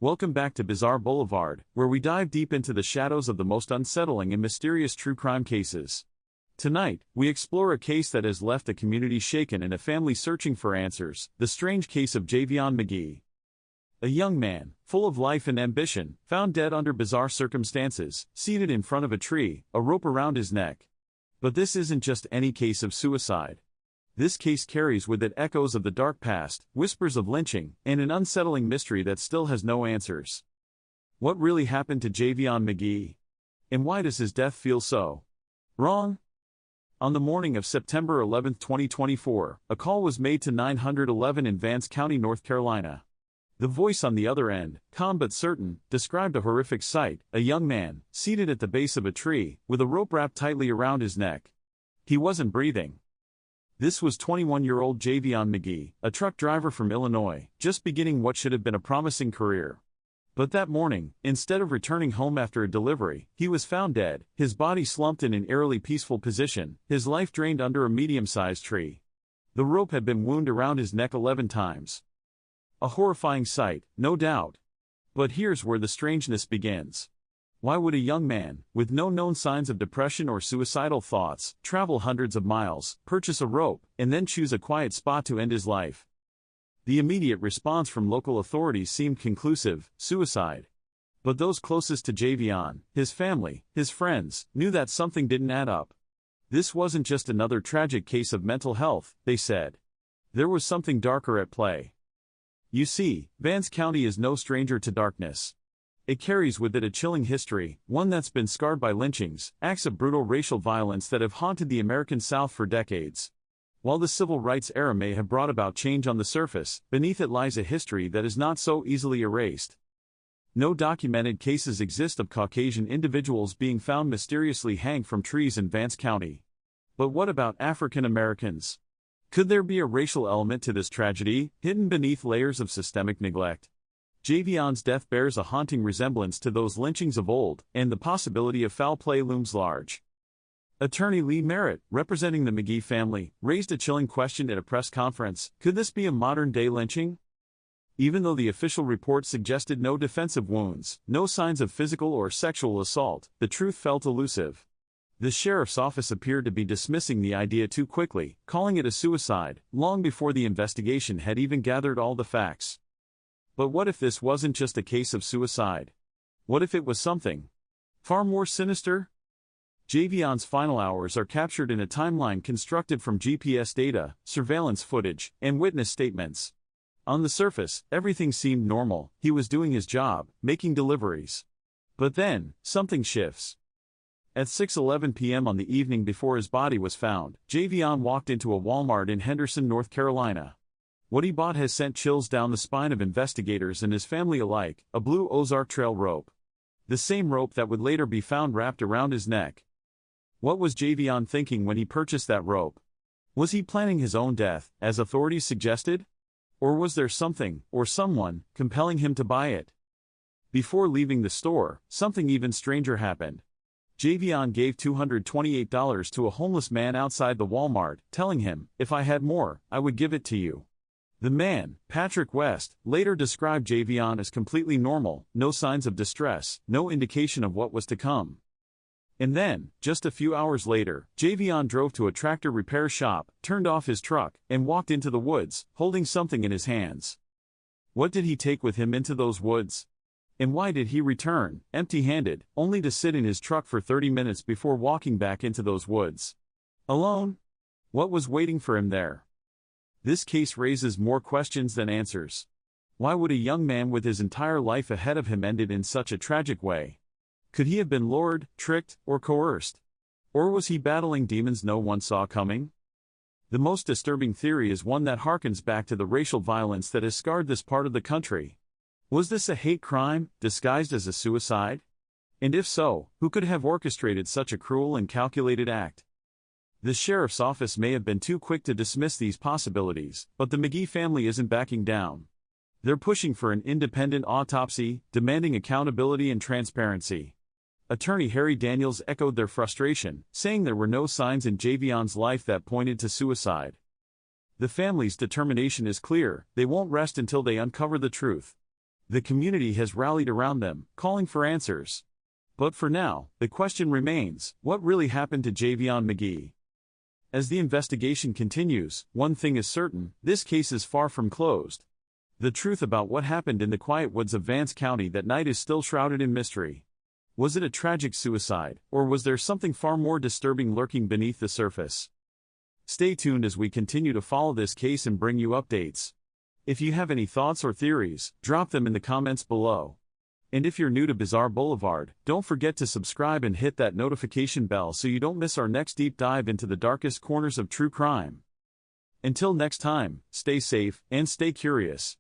Welcome back to Bizarre Boulevard, where we dive deep into the shadows of the most unsettling and mysterious true crime cases. Tonight, we explore a case that has left a community shaken and a family searching for answers: the strange case of Javion Magee. A young man, full of life and ambition, found dead under bizarre circumstances, seated in front of a tree, a rope around his neck. But this isn't just any case of suicide. This case carries with it echoes of the dark past, whispers of lynching, and an unsettling mystery that still has no answers. What really happened to Javion Magee? And why does his death feel so wrong? On the morning of September 11, 2024, a call was made to 911 in Vance County, North Carolina. The voice on the other end, calm but certain, described a horrific sight: a young man, seated at the base of a tree, with a rope wrapped tightly around his neck. He wasn't breathing. This was 21-year-old Javion Magee, a truck driver from Illinois, just beginning what should have been a promising career. But that morning, instead of returning home after a delivery, he was found dead, his body slumped in an eerily peaceful position, his life drained under a medium-sized tree. The rope had been wound around his neck 11 times. A horrifying sight, no doubt. But here's where the strangeness begins. Why would a young man, with no known signs of depression or suicidal thoughts, travel hundreds of miles, purchase a rope, and then choose a quiet spot to end his life? The immediate response from local authorities seemed conclusive: suicide. But those closest to Javion, his family, his friends, knew that something didn't add up. This wasn't just another tragic case of mental health, they said. There was something darker at play. You see, Vance County is no stranger to darkness. It carries with it a chilling history, one that's been scarred by lynchings, acts of brutal racial violence that have haunted the American South for decades. While the civil rights era may have brought about change on the surface, beneath it lies a history that is not so easily erased. No documented cases exist of Caucasian individuals being found mysteriously hanged from trees in Vance County. But what about African Americans? Could there be a racial element to this tragedy, hidden beneath layers of systemic neglect? Javion's death bears a haunting resemblance to those lynchings of old, and the possibility of foul play looms large. Attorney Lee Merritt, representing the Magee family, raised a chilling question at a press conference: could this be a modern-day lynching? Even though the official report suggested no defensive wounds, no signs of physical or sexual assault, the truth felt elusive. The sheriff's office appeared to be dismissing the idea too quickly, calling it a suicide, long before the investigation had even gathered all the facts. But what if this wasn't just a case of suicide? What if it was something far more sinister? Javion's final hours are captured in a timeline constructed from GPS data, surveillance footage, and witness statements. On the surface, everything seemed normal. He was doing his job, making deliveries. But then, something shifts. At 6:11 p.m. on the evening before his body was found, Javion walked into a Walmart in Henderson, North Carolina. What he bought has sent chills down the spine of investigators and his family alike: a blue Ozark Trail rope. The same rope that would later be found wrapped around his neck. What was Javion thinking when he purchased that rope? Was he planning his own death, as authorities suggested? Or was there something, or someone, compelling him to buy it? Before leaving the store, something even stranger happened. Javion gave $228 to a homeless man outside the Walmart, telling him, "If I had more, I would give it to you." The man, Patrick West, later described Javion as completely normal: no signs of distress, no indication of what was to come. And then, just a few hours later, Javion drove to a tractor repair shop, turned off his truck, and walked into the woods, holding something in his hands. What did he take with him into those woods? And why did he return, empty-handed, only to sit in his truck for 30 minutes before walking back into those woods? Alone? What was waiting for him there? This case raises more questions than answers. Why would a young man with his entire life ahead of him end it in such a tragic way? Could he have been lured, tricked, or coerced? Or was he battling demons no one saw coming? The most disturbing theory is one that harkens back to the racial violence that has scarred this part of the country. Was this a hate crime, disguised as a suicide? And if so, who could have orchestrated such a cruel and calculated act? The sheriff's office may have been too quick to dismiss these possibilities, but the Magee family isn't backing down. They're pushing for an independent autopsy, demanding accountability and transparency. Attorney Harry Daniels echoed their frustration, saying there were no signs in Javion's life that pointed to suicide. The family's determination is clear: they won't rest until they uncover the truth. The community has rallied around them, calling for answers. But for now, the question remains, what really happened to Javion Magee? As the investigation continues, one thing is certain, this case is far from closed. The truth about what happened in the quiet woods of Vance County that night is still shrouded in mystery. Was it a tragic suicide, or was there something far more disturbing lurking beneath the surface? Stay tuned as we continue to follow this case and bring you updates. If you have any thoughts or theories, drop them in the comments below. And if you're new to Bizarre Boulevard, don't forget to subscribe and hit that notification bell so you don't miss our next deep dive into the darkest corners of true crime. Until next time, stay safe and stay curious.